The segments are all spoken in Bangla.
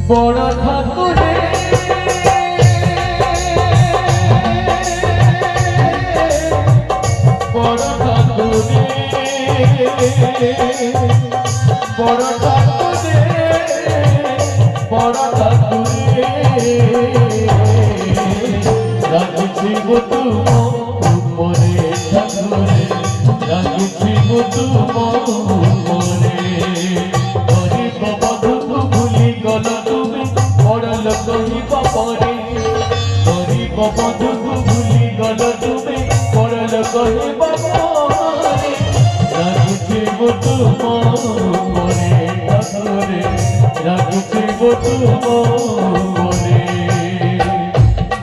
বড় ঠাকুরে বড় ঠাকুরে বড় ঠাকুরে বড় ঠাকুরে রাখছি গো উপরে ঠাকুরে রাখছি গো উপরে গরিব বধূ ভুলি গল তুমি বড় লোক হইবা পরে গরিব বধূ ভুলি গল তুমি বড় লোক হইবা পরে রাখছি গো উপরে ঠাকুরে রাখছি গো উপরে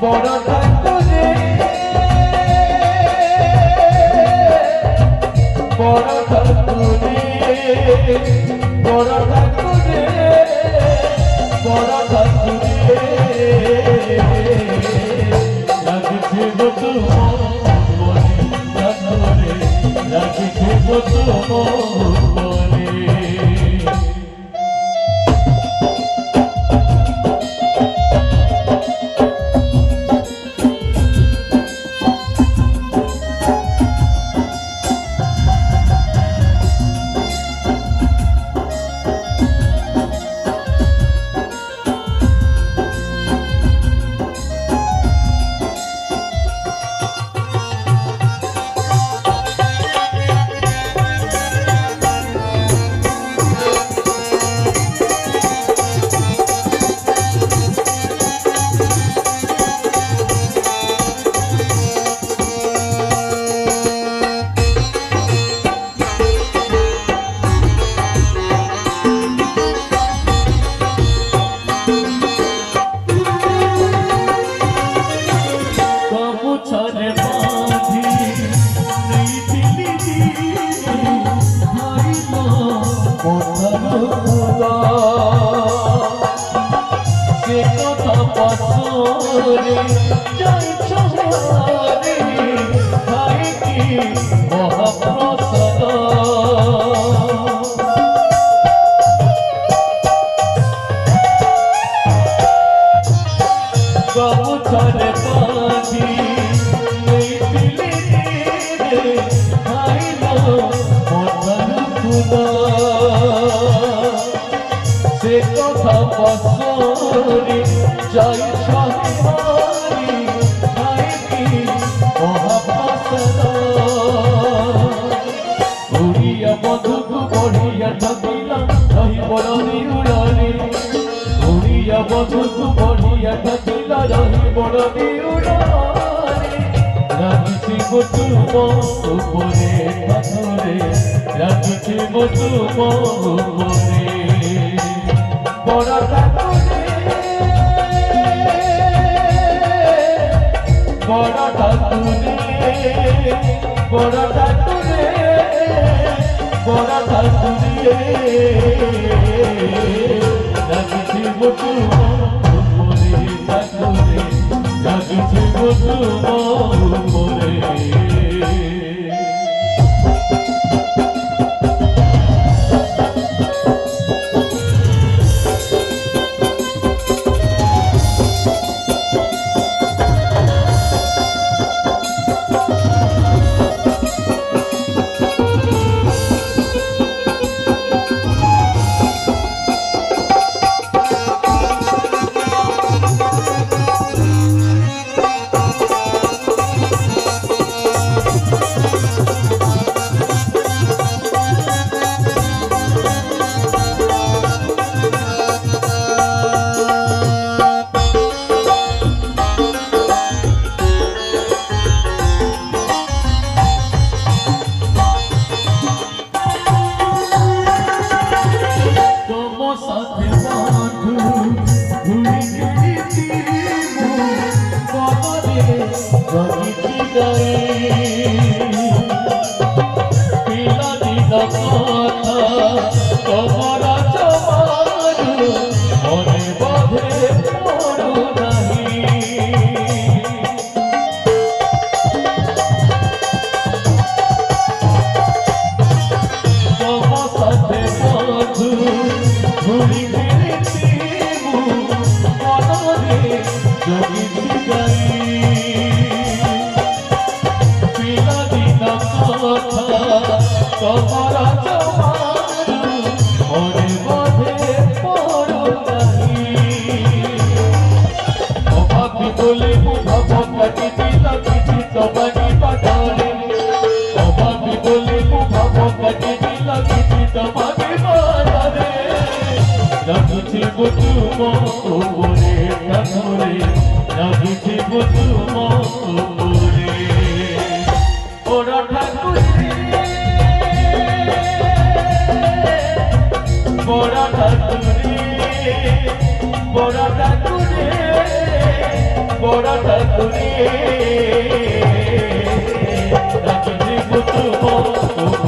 বড় ঠাকুরে বড় ঠাকুরে বড় ঠাকুরে বড় ঠাকুরে রাখছে গো উপরে ঠাকুরে রাখছে গো উপরে সে কথা বছরে যাই সহারি ভাইকি মহাপাসনা উড়িয়া বধুকু বড়িয়া ঠাকিলা রহি বড়ি উড়ারে উড়িয়া বধুকু বড়িয়া ঠাকিলা রহি বড়ি উড়ারে রাখছি গো উপরে ঠাকুরে রাখছি গো উপরে বড় ঠাকুরে বড় ঠাকুরে বড় ঠাকুরে বড় ঠাকুরে রাখছি গো উপরে ঠাকুরে রাখছি গো উপরে ভুলি লাগিছে তোমার উপরে ঠাকুরে লাগিছে তোমার উপরে ওরা ঠাকুরে বড় ঠাকুরে বড় ঠাকুরে বড় ঠাকুরে লাগিছে তোমার